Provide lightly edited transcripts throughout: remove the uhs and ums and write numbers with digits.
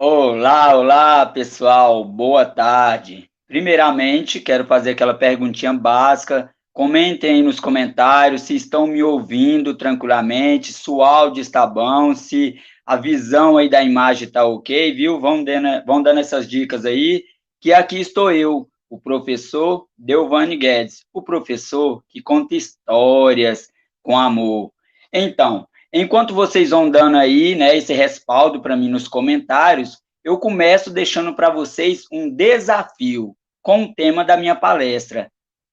Olá, olá, pessoal. Boa tarde. Primeiramente, quero fazer aquela perguntinha básica. Comentem aí nos comentários se estão me ouvindo tranquilamente, se o áudio está bom, se a visão aí da imagem está ok, viu? Vão dando essas dicas aí, que aqui estou eu, o professor Delvane Guedes, o professor que conta histórias com amor. Então, enquanto vocês vão dando aí, né, esse respaldo para mim nos comentários, eu começo deixando para vocês um desafio com o tema da minha palestra.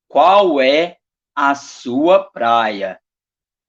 Qual é a sua praia?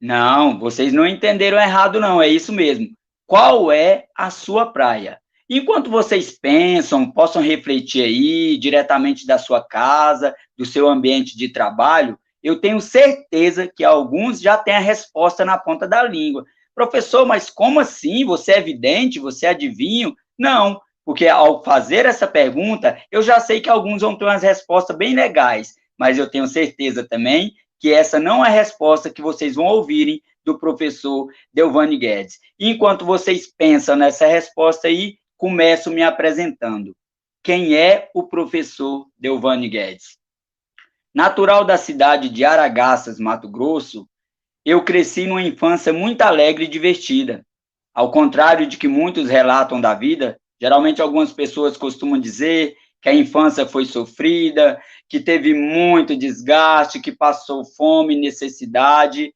Não, vocês não entenderam errado, não, é isso mesmo. Qual é a sua praia? Enquanto vocês pensam, possam refletir aí diretamente da sua casa, do seu ambiente de trabalho, eu tenho certeza que alguns já têm a resposta na ponta da língua. Professor, mas como assim? Você é vidente? Você é adivinho? Não, porque ao fazer essa pergunta, eu já sei que alguns vão ter umas respostas bem legais, mas eu tenho certeza também que essa não é a resposta que vocês vão ouvirem do professor Delvane Guedes. Enquanto vocês pensam nessa resposta aí, começo me apresentando. Quem é o professor Delvane Guedes? Natural da cidade de Aragaças, Mato Grosso, eu cresci numa infância muito alegre e divertida. Ao contrário de que muitos relatam da vida, geralmente algumas pessoas costumam dizer que a infância foi sofrida, que teve muito desgaste, que passou fome e necessidade.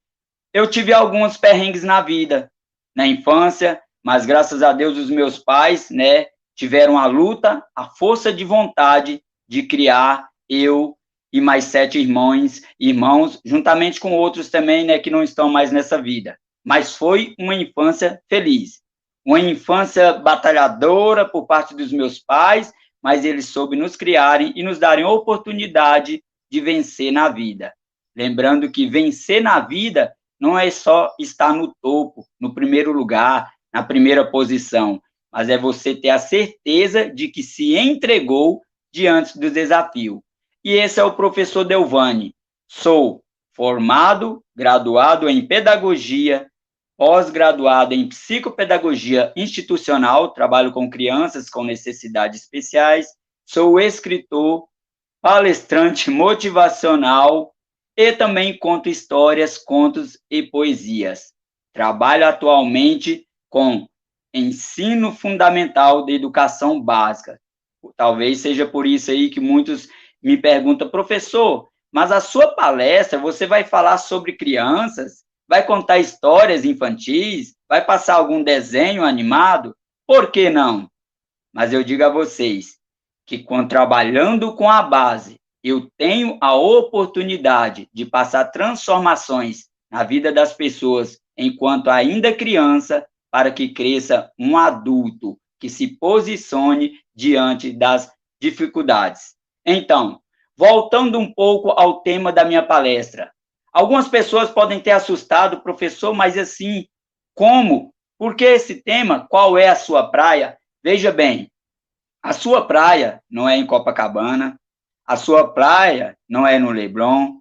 Eu tive alguns perrengues na vida, na infância, mas graças a Deus os meus pais, né, tiveram a luta, a força de vontade de criar eu e mais 7 irmãos, juntamente com outros também, né, que não estão mais nessa vida. Mas foi uma infância feliz, uma infância batalhadora por parte dos meus pais, mas eles soube nos criarem e nos darem a oportunidade de vencer na vida. Lembrando que vencer na vida não é só estar no topo, no primeiro lugar, na primeira posição, mas é você ter a certeza de que se entregou diante do desafio. E esse é o professor Delvane. Sou formado, graduado em pedagogia, pós-graduado em psicopedagogia institucional, trabalho com crianças com necessidades especiais, sou escritor, palestrante motivacional e também conto histórias, contos e poesias. Trabalho atualmente com ensino fundamental de educação básica. Talvez seja por isso aí que muitos me perguntam, professor, mas a sua palestra você vai falar sobre crianças? Vai contar histórias infantis? Vai passar algum desenho animado? Por que não? Mas eu digo a vocês que, trabalhando com a base, eu tenho a oportunidade de passar transformações na vida das pessoas enquanto ainda criança, para que cresça um adulto que se posicione diante das dificuldades. Então, voltando um pouco ao tema da minha palestra, algumas pessoas podem ter assustado, professor, mas assim, como? Por que esse tema? Qual é a sua praia? Veja bem, a sua praia não é em Copacabana, a sua praia não é no Leblon,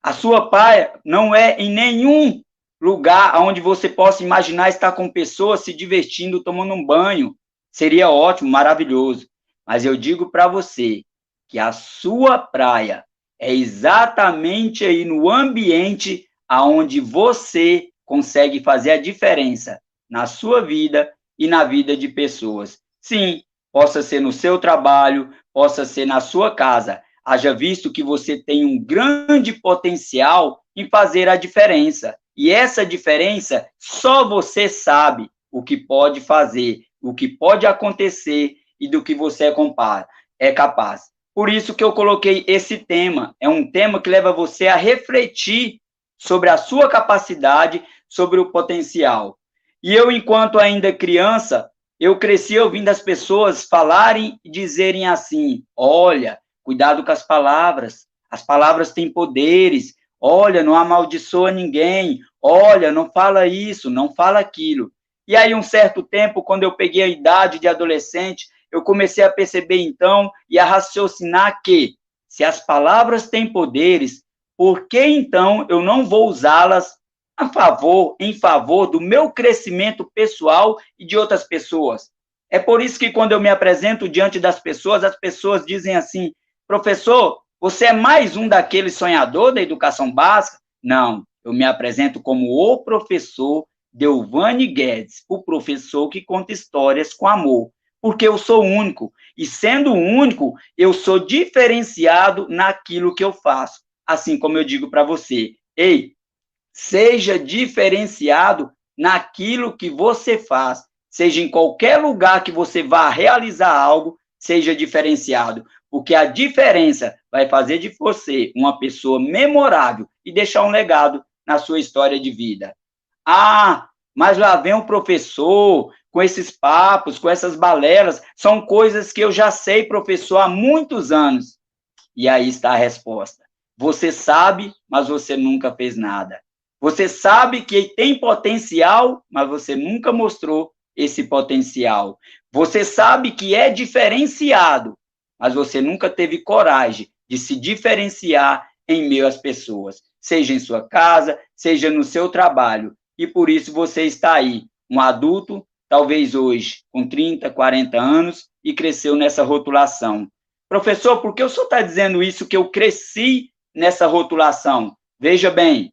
a sua praia não é em nenhum lugar onde você possa imaginar estar com pessoas se divertindo, tomando um banho. Seria ótimo, maravilhoso. Mas eu digo para você que a sua praia é exatamente aí no ambiente aonde você consegue fazer a diferença na sua vida e na vida de pessoas. Sim, possa ser no seu trabalho, possa ser na sua casa. Haja visto que você tem um grande potencial em fazer a diferença. E essa diferença só você sabe o que pode fazer, o que pode acontecer e do que você é capaz. Por isso que eu coloquei esse tema. É um tema que leva você a refletir sobre a sua capacidade, sobre o potencial. E eu, enquanto ainda criança, eu cresci ouvindo as pessoas falarem e dizerem assim: olha, cuidado com as palavras têm poderes, olha, não amaldiçoa ninguém, olha, não fala isso, não fala aquilo. E aí, um certo tempo, quando eu peguei a idade de adolescente, eu comecei a perceber então e a raciocinar que, se as palavras têm poderes, por que então eu não vou usá-las em favor do meu crescimento pessoal e de outras pessoas? É por isso que quando eu me apresento diante das pessoas, as pessoas dizem assim: professor, você é mais um daqueles sonhador da educação básica? Não, eu me apresento como o professor Delvane Guedes, o professor que conta histórias com amor, porque eu sou único, e sendo único, eu sou diferenciado naquilo que eu faço. Assim como eu digo para você: ei, seja diferenciado naquilo que você faz, seja em qualquer lugar que você vá realizar algo, seja diferenciado, porque a diferença vai fazer de você uma pessoa memorável e deixar um legado na sua história de vida. Ah, mas lá vem um professor com esses papos, com essas balelas, são coisas que eu já sei, professor, há muitos anos. E aí está a resposta. Você sabe, mas você nunca fez nada. Você sabe que tem potencial, mas você nunca mostrou esse potencial. Você sabe que é diferenciado, mas você nunca teve coragem de se diferenciar em meio às pessoas, seja em sua casa, seja no seu trabalho. E por isso você está aí, um adulto, talvez hoje com 30, 40 anos, e cresceu nessa rotulação. Professor, por que o senhor está dizendo isso, que eu cresci nessa rotulação? Veja bem,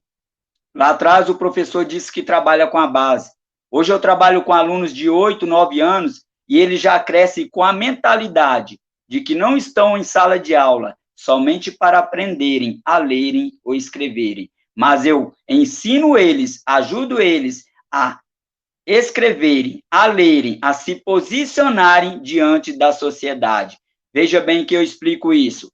lá atrás o professor disse que trabalha com a base. Hoje eu trabalho com alunos de 8, 9 anos e eles já crescem com a mentalidade de que não estão em sala de aula somente para aprenderem a lerem ou escreverem, mas eu ensino eles, ajudo eles a escreverem, a lerem, a se posicionarem diante da sociedade. Veja bem que eu explico isso.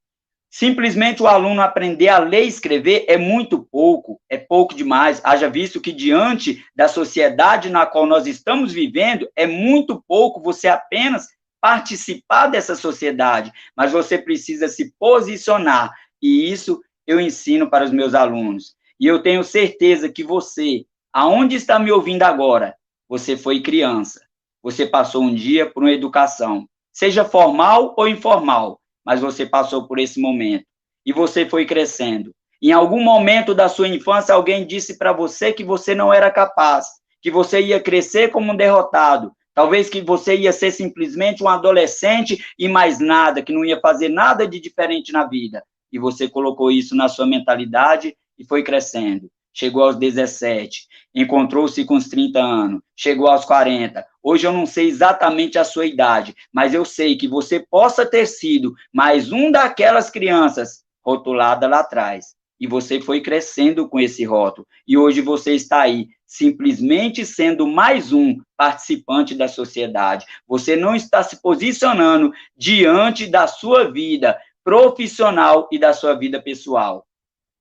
Simplesmente o aluno aprender a ler e escrever é muito pouco, é pouco demais. Haja visto que diante da sociedade na qual nós estamos vivendo, é muito pouco você apenas participar dessa sociedade, mas você precisa se posicionar, e isso eu ensino para os meus alunos. E eu tenho certeza que você, aonde está me ouvindo agora, você foi criança, você passou um dia por uma educação, seja formal ou informal, mas você passou por esse momento e você foi crescendo. Em algum momento da sua infância, alguém disse para você que você não era capaz, que você ia crescer como um derrotado, talvez que você ia ser simplesmente um adolescente e mais nada, que não ia fazer nada de diferente na vida. E você colocou isso na sua mentalidade e foi crescendo. Chegou aos 17, encontrou-se com os 30 anos, chegou aos 40. Hoje eu não sei exatamente a sua idade, mas eu sei que você possa ter sido mais um daquelas crianças rotulada lá atrás. E você foi crescendo com esse rótulo. E hoje você está aí, simplesmente sendo mais um participante da sociedade. Você não está se posicionando diante da sua vida profissional e da sua vida pessoal.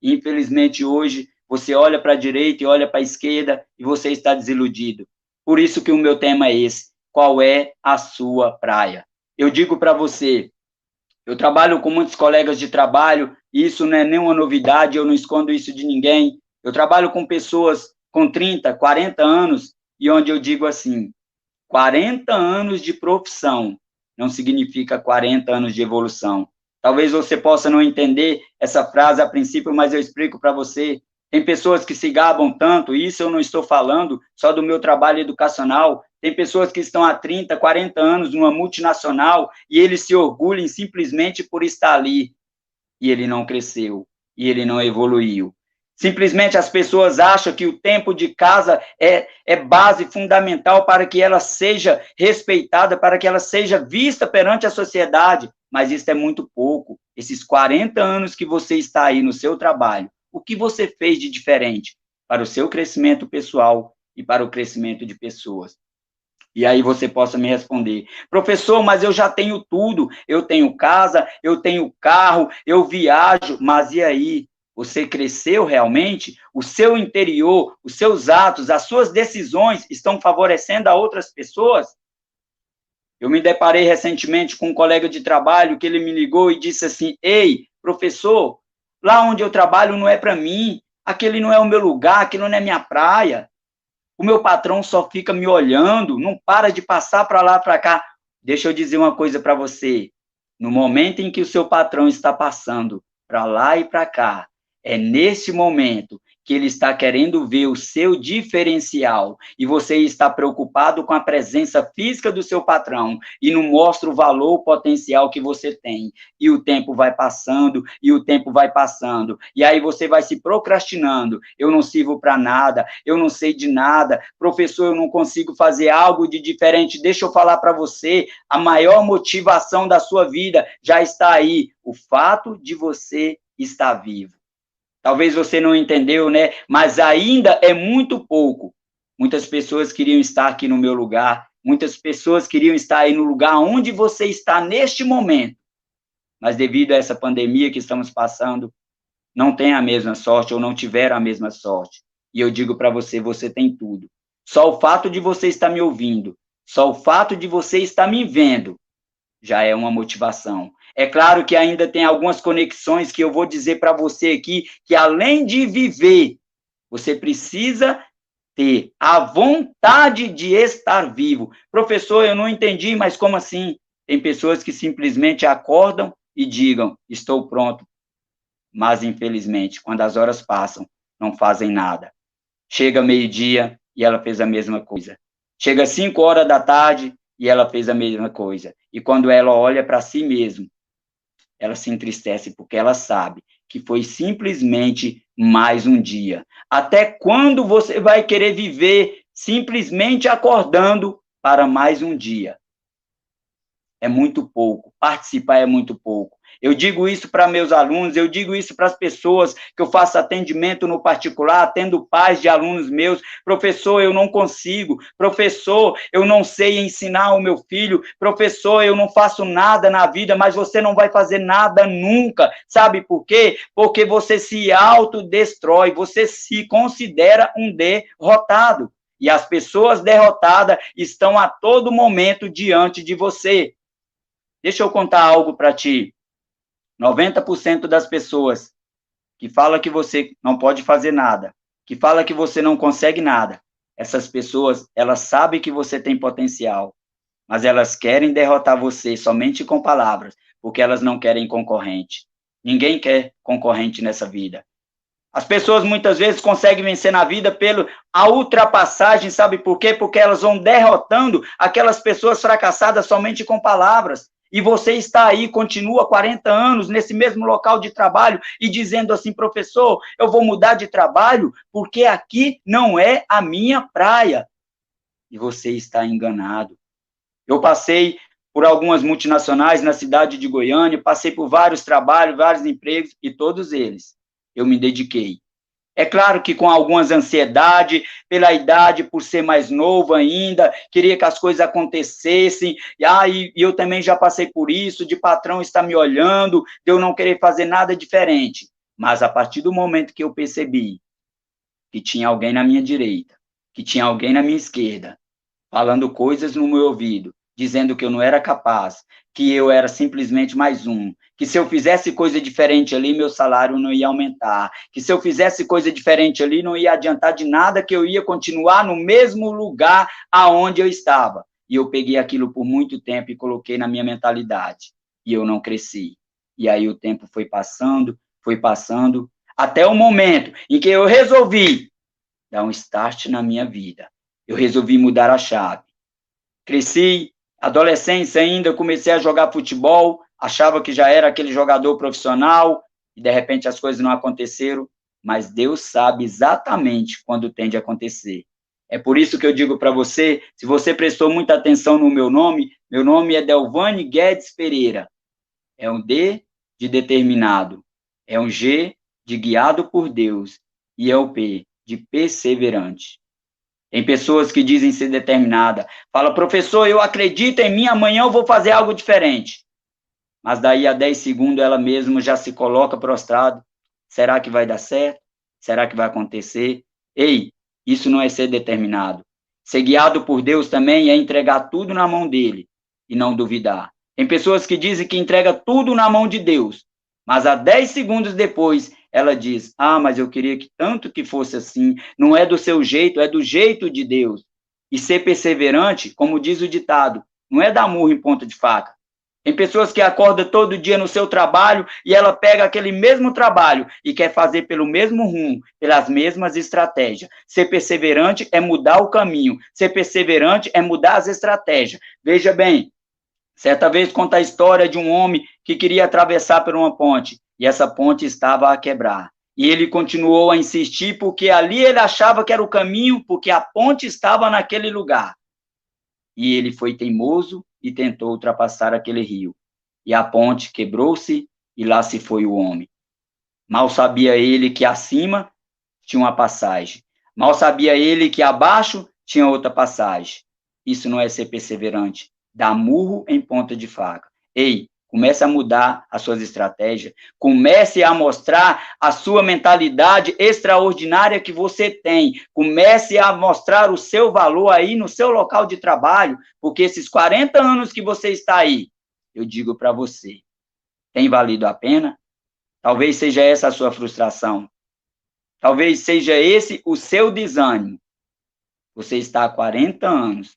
Infelizmente, hoje, você olha para a direita e olha para a esquerda e você está desiludido. Por isso que o meu tema é esse: qual é a sua praia? Eu digo para você, eu trabalho com muitos colegas de trabalho, e isso não é nenhuma novidade, eu não escondo isso de ninguém. Eu trabalho com pessoas com 30, 40 anos, e onde eu digo assim, 40 anos de profissão não significa 40 anos de evolução. Talvez você possa não entender essa frase a princípio, mas eu explico para você. Tem pessoas que se gabam tanto, e isso eu não estou falando só do meu trabalho educacional. Tem pessoas que estão há 30, 40 anos numa multinacional e eles se orgulham simplesmente por estar ali. E ele não cresceu, e ele não evoluiu. Simplesmente as pessoas acham que o tempo de casa é base fundamental para que ela seja respeitada, para que ela seja vista perante a sociedade, mas isso é muito pouco. Esses 40 anos que você está aí no seu trabalho, o que você fez de diferente para o seu crescimento pessoal e para o crescimento de pessoas? E aí você possa me responder: professor, mas eu já tenho tudo, eu tenho casa, eu tenho carro, eu viajo, mas e aí? Você cresceu realmente? O seu interior, os seus atos, as suas decisões estão favorecendo a outras pessoas? Eu me deparei recentemente com um colega de trabalho que ele me ligou e disse assim: ei, professor, lá onde eu trabalho não é para mim, aquele não é o meu lugar, aquilo não é minha praia. O meu patrão só fica me olhando, não para de passar para lá, para cá. Deixa eu dizer uma coisa para você. No momento em que o seu patrão está passando para lá e para cá, é nesse momento que ele está querendo ver o seu diferencial e você está preocupado com a presença física do seu patrão e não mostra o valor, o potencial que você tem. E o tempo vai passando, e o tempo vai passando. E aí você vai se procrastinando. Eu não sirvo para nada, eu não sei de nada, professor, eu não consigo fazer algo de diferente. Deixa eu falar para você, a maior motivação da sua vida já está aí, o fato de você estar vivo. Talvez você não entendeu, né? Mas ainda é muito pouco. Muitas pessoas queriam estar aqui no meu lugar, muitas pessoas queriam estar aí no lugar onde você está neste momento. Mas devido a essa pandemia que estamos passando, não tem a mesma sorte ou não tiveram a mesma sorte. E eu digo para você, você tem tudo. Só o fato de você estar me ouvindo, só o fato de você estar me vendo, já é uma motivação. É claro que ainda tem algumas conexões que eu vou dizer para você aqui, que além de viver, você precisa ter a vontade de estar vivo. Professor, eu não entendi, mas como assim? Tem pessoas que simplesmente acordam e digam, estou pronto. Mas, infelizmente, quando as horas passam, não fazem nada. Chega meio-dia e ela fez a mesma coisa. Chega 5 horas da tarde e ela fez a mesma coisa. E quando ela olha para si mesma, ela se entristece porque ela sabe que foi simplesmente mais um dia. Até quando você vai querer viver simplesmente acordando para mais um dia? É muito pouco, participar é muito pouco. Eu digo isso para meus alunos, eu digo isso para as pessoas que eu faço atendimento no particular, atendo pais de alunos meus. Professor, eu não consigo. Professor, eu não sei ensinar o meu filho. Professor, eu não faço nada na vida, mas você não vai fazer nada nunca. Sabe por quê? Porque você se autodestrói, você se considera um derrotado. E as pessoas derrotadas estão a todo momento diante de você. Deixa eu contar algo para ti. 90% das pessoas que falam que você não pode fazer nada, que falam que você não consegue nada, essas pessoas, elas sabem que você tem potencial, mas elas querem derrotar você somente com palavras, porque elas não querem concorrente. Ninguém quer concorrente nessa vida. As pessoas muitas vezes conseguem vencer na vida pela ultrapassagem, sabe por quê? Porque elas vão derrotando aquelas pessoas fracassadas somente com palavras. E você está aí, continua 40 anos nesse mesmo local de trabalho e dizendo assim, professor, eu vou mudar de trabalho porque aqui não é a minha praia. E você está enganado. Eu passei por algumas multinacionais na cidade de Goiânia, passei por vários trabalhos, vários empregos, e todos eles eu me dediquei. É claro que com algumas ansiedade, pela idade, por ser mais novo ainda, queria que as coisas acontecessem, e eu também já passei por isso, de patrão estar me olhando, de eu não querer fazer nada diferente. Mas a partir do momento que eu percebi que tinha alguém na minha direita, que tinha alguém na minha esquerda, falando coisas no meu ouvido, dizendo que eu não era capaz, que eu era simplesmente mais um, que se eu fizesse coisa diferente ali, meu salário não ia aumentar, que se eu fizesse coisa diferente ali, não ia adiantar de nada, que eu ia continuar no mesmo lugar aonde eu estava. E eu peguei aquilo por muito tempo e coloquei na minha mentalidade, e eu não cresci. E aí o tempo foi passando, até o momento em que eu resolvi dar um start na minha vida. Eu resolvi mudar a chave. Cresci, adolescência ainda, comecei a jogar futebol, achava que já era aquele jogador profissional, e de repente as coisas não aconteceram, mas Deus sabe exatamente quando tem de acontecer. É por isso que eu digo para você, se você prestou muita atenção no meu nome é Delvane Guedes Pereira. É um D de determinado, é um G de guiado por Deus, e é o P de perseverante. Tem pessoas que dizem ser determinada. Fala, professor, eu acredito em mim, amanhã eu vou fazer algo diferente. Mas daí a 10 segundos ela mesma já se coloca prostrado. Será que vai dar certo? Será que vai acontecer? Ei, isso não é ser determinado. Ser guiado por Deus também é entregar tudo na mão dele e não duvidar. Tem pessoas que dizem que entrega tudo na mão de Deus, mas a 10 segundos depois ela diz, mas eu queria que tanto que fosse assim, não é do seu jeito, é do jeito de Deus. E ser perseverante, como diz o ditado, não é dar murro em ponta de faca, Tem pessoas que acordam todo dia no seu trabalho e ela pega aquele mesmo trabalho e quer fazer pelo mesmo rumo, pelas mesmas estratégias. Ser perseverante é mudar o caminho. Ser perseverante é mudar as estratégias. Veja bem, certa vez conta a história de um homem que queria atravessar por uma ponte e essa ponte estava a quebrar. E ele continuou a insistir porque ali ele achava que era o caminho, porque a ponte estava naquele lugar. E ele foi teimoso e tentou ultrapassar aquele rio. E a ponte quebrou-se e lá se foi o homem. Mal sabia ele que acima tinha uma passagem. Mal sabia ele que abaixo tinha outra passagem. Isso não é ser perseverante. Dá murro em ponta de faca. Ei, comece a mudar as suas estratégias. Comece a mostrar a sua mentalidade extraordinária que você tem. Comece a mostrar o seu valor aí no seu local de trabalho, porque esses 40 anos que você está aí, eu digo para você, tem valido a pena? Talvez seja essa a sua frustração. Talvez seja esse o seu desânimo. Você está há 40 anos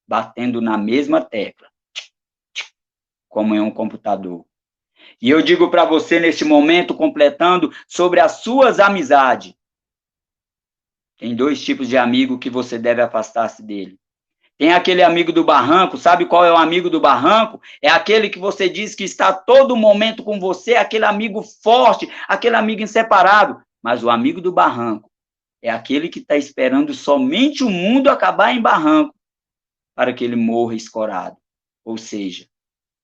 batendo na mesma tecla, como em um computador. E eu digo para você neste momento, completando, sobre as suas amizades. Tem 2 tipos de amigo que você deve afastar-se dele. Tem aquele amigo do barranco, sabe qual é o amigo do barranco? É aquele que você diz que está a todo momento com você, aquele amigo forte, aquele amigo inseparável. Mas o amigo do barranco é aquele que está esperando somente o mundo acabar em barranco para que ele morra escorado. Ou seja,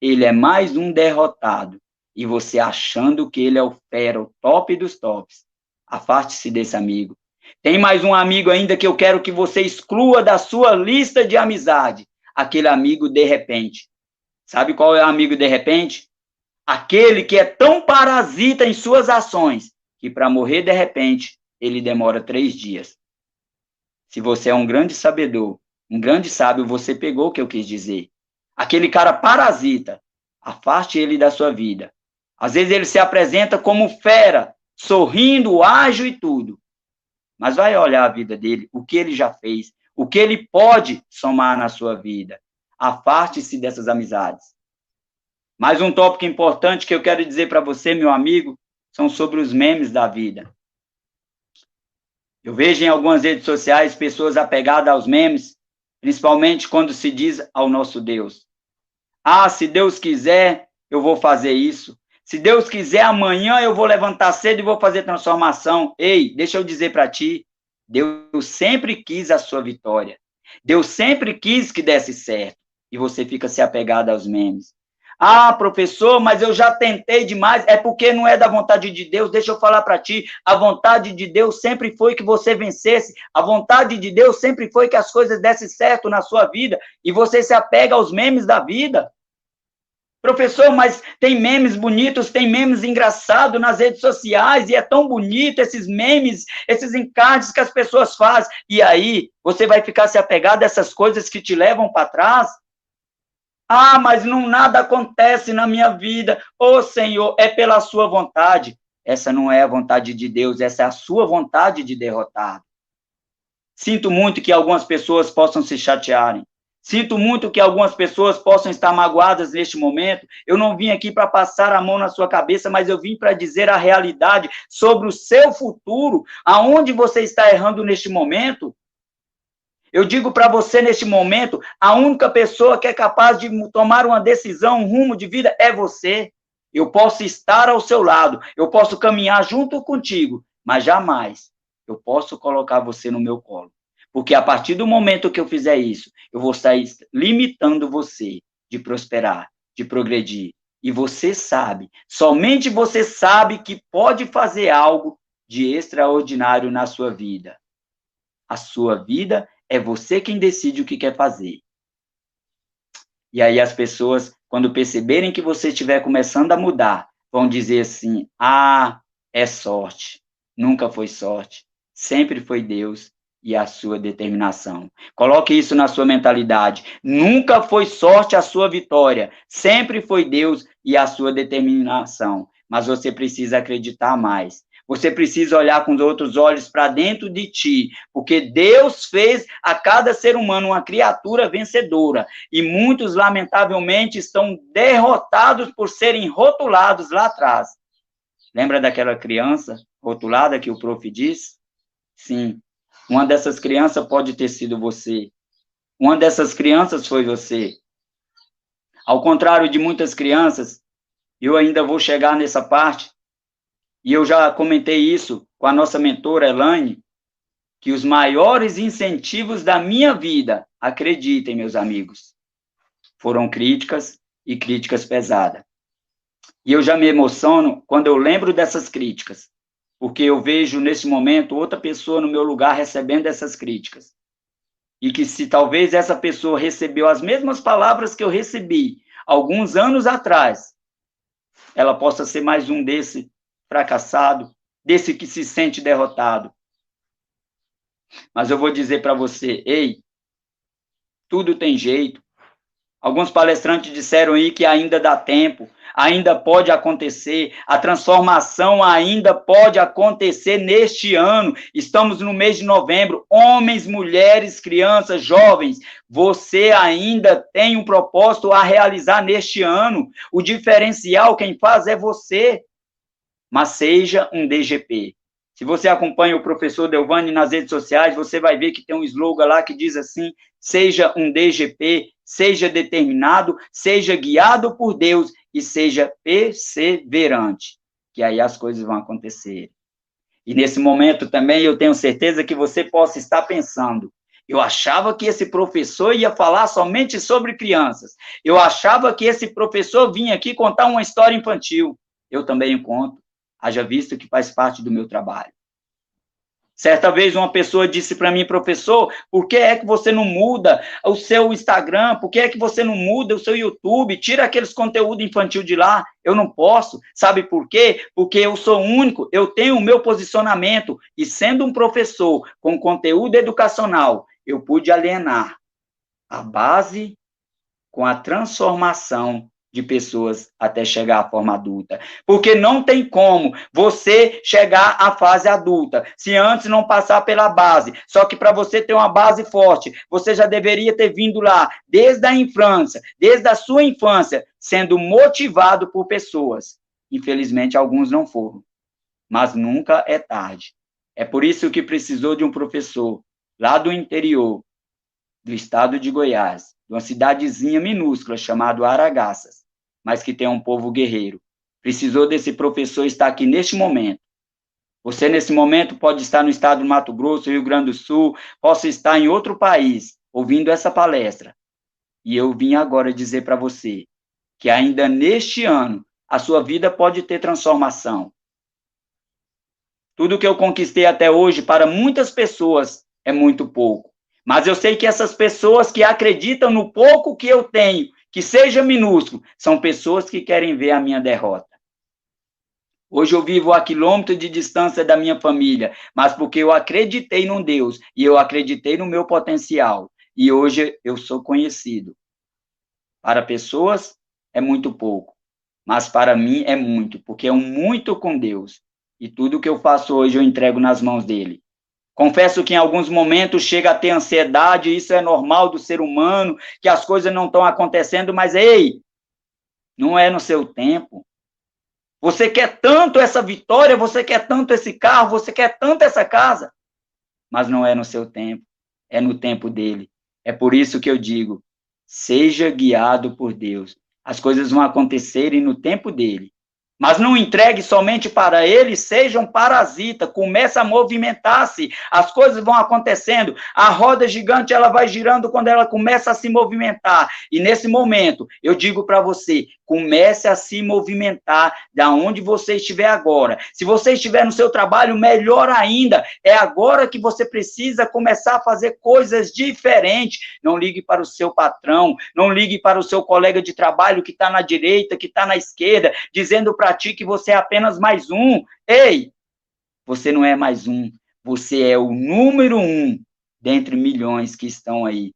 ele é mais um derrotado. E você achando que ele é o fera, o top dos tops. Afaste-se desse amigo. Tem mais um amigo ainda que eu quero que você exclua da sua lista de amizade. Aquele amigo de repente. Sabe qual é o amigo de repente? Aquele que é tão parasita em suas ações, que para morrer de repente, ele demora 3 dias. Se você é um grande sabedor, um grande sábio, você pegou o que eu quis dizer. Aquele cara parasita, afaste ele da sua vida. Às vezes ele se apresenta como fera, sorrindo, ágil e tudo. Mas vai olhar a vida dele, o que ele já fez, o que ele pode somar na sua vida. Afaste-se dessas amizades. Mais um tópico importante que eu quero dizer para você, meu amigo, são sobre os memes da vida. Eu vejo em algumas redes sociais pessoas apegadas aos memes, principalmente quando se diz ao nosso Deus. Ah, se Deus quiser, eu vou fazer isso. Se Deus quiser, amanhã eu vou levantar cedo e vou fazer transformação. Ei, deixa eu dizer para ti, Deus sempre quis a sua vitória. Deus sempre quis que desse certo. E você fica se apegado aos memes. Ah, professor, mas eu já tentei demais. É porque não é da vontade de Deus. Deixa eu falar para ti. A vontade de Deus sempre foi que você vencesse. A vontade de Deus sempre foi que as coisas dessem certo na sua vida. E você se apega aos memes da vida. Professor, mas tem memes bonitos, tem memes engraçados nas redes sociais, e é tão bonito esses memes, esses encartes que as pessoas fazem. E aí, você vai ficar se apegado a essas coisas que te levam para trás? Ah, mas não nada acontece na minha vida. Ô, Senhor, é pela sua vontade. Essa não é a vontade de Deus, essa é a sua vontade de derrotar. Sinto muito que algumas pessoas possam se chatearem. Sinto muito que algumas pessoas possam estar magoadas neste momento. Eu não vim aqui para passar a mão na sua cabeça, mas eu vim para dizer a realidade sobre o seu futuro, aonde você está errando neste momento. Eu digo para você neste momento, a única pessoa que é capaz de tomar uma decisão, um rumo de vida é você. Eu posso estar ao seu lado, eu posso caminhar junto contigo, mas jamais eu posso colocar você no meu colo. Porque a partir do momento que eu fizer isso, eu vou estar limitando você de prosperar, de progredir. E você sabe, somente você sabe que pode fazer algo de extraordinário na sua vida. A sua vida é você quem decide o que quer fazer. E aí as pessoas, quando perceberem que você estiver começando a mudar, vão dizer assim, ah, é sorte. Nunca foi sorte. Sempre foi Deus e a sua determinação. Coloque isso na sua mentalidade. Nunca foi sorte a sua vitória. Sempre foi Deus e a sua determinação. Mas você precisa acreditar mais. Você precisa olhar com os outros olhos para dentro de ti, porque Deus fez a cada ser humano uma criatura vencedora, e muitos, lamentavelmente, estão derrotados por serem rotulados lá atrás. Lembra daquela criança rotulada que o prof disse? Sim, uma dessas crianças pode ter sido você. Uma dessas crianças foi você. Ao contrário de muitas crianças, eu ainda vou chegar nessa parte, e eu já comentei isso com a nossa mentora Elaine, que os maiores incentivos da minha vida, acreditem, meus amigos, foram críticas e críticas pesadas. E eu já me emociono quando eu lembro dessas críticas, porque eu vejo nesse momento outra pessoa no meu lugar recebendo essas críticas. E que se talvez essa pessoa recebeu as mesmas palavras que eu recebi alguns anos atrás, ela possa ser mais um desse fracassado, desse que se sente derrotado. Mas eu vou dizer para você, ei, tudo tem jeito. Alguns palestrantes disseram aí que ainda dá tempo, ainda pode acontecer, a transformação ainda pode acontecer neste ano. Estamos no mês de novembro, homens, mulheres, crianças, jovens, você ainda tem um propósito a realizar neste ano. O diferencial quem faz é você, mas seja um DGP. Se você acompanha o professor Delvani nas redes sociais, você vai ver que tem um slogan lá que diz assim, seja um DGP, seja determinado, seja guiado por Deus e seja perseverante, que aí as coisas vão acontecer. E nesse momento também eu tenho certeza que você possa estar pensando, eu achava que esse professor ia falar somente sobre crianças, eu achava que esse professor vinha aqui contar uma história infantil, eu também conto, haja visto que faz parte do meu trabalho. Certa vez uma pessoa disse para mim, professor, por que é que você não muda o seu Instagram? Por que é que você não muda o seu YouTube? Tira aqueles conteúdos infantil de lá. Eu não posso. Sabe por quê? Porque eu sou único, eu tenho o meu posicionamento. E sendo um professor com conteúdo educacional, eu pude alienar a base com a transformação de pessoas até chegar à forma adulta. Porque não tem como você chegar à fase adulta se antes não passar pela base. Só que para você ter uma base forte, você já deveria ter vindo lá desde a infância, desde a sua infância, sendo motivado por pessoas. Infelizmente, alguns não foram. Mas nunca é tarde. É por isso que precisou de um professor lá do interior, do estado de Goiás, de uma cidadezinha minúscula chamada Aragaças, mas que tem um povo guerreiro. Precisou desse professor estar aqui neste momento. Você, nesse momento, pode estar no estado do Mato Grosso, Rio Grande do Sul, possa estar em outro país, ouvindo essa palestra. E eu vim agora dizer para você que ainda neste ano, a sua vida pode ter transformação. Tudo que eu conquistei até hoje, para muitas pessoas, é muito pouco. Mas eu sei que essas pessoas que acreditam no pouco que eu tenho, que seja minúsculo, são pessoas que querem ver a minha derrota. Hoje eu vivo a quilômetros de distância da minha família, mas porque eu acreditei num Deus e eu acreditei no meu potencial. E hoje eu sou conhecido. Para pessoas é muito pouco, mas para mim é muito, porque é um muito com Deus. E tudo que eu faço hoje eu entrego nas mãos dele. Confesso que em alguns momentos chega a ter ansiedade, isso é normal do ser humano, que as coisas não estão acontecendo, mas ei, não é no seu tempo. Você quer tanto essa vitória, você quer tanto esse carro, você quer tanto essa casa, mas não é no seu tempo, é no tempo dele. É por isso que eu digo, seja guiado por Deus. As coisas vão acontecerem no tempo dele. Mas não entregue somente para ele, seja um parasita, comece a movimentar-se, as coisas vão acontecendo, a roda gigante ela vai girando quando ela começa a se movimentar, e nesse momento, eu digo para você, comece a se movimentar da onde você estiver agora. Se você estiver no seu trabalho, melhor ainda, é agora que você precisa começar a fazer coisas diferentes. Não ligue para o seu patrão, não ligue para o seu colega de trabalho que está na direita, que está na esquerda, dizendo para ti que você é apenas mais um. Ei, você não é mais um, você é o número 1 dentre milhões que estão aí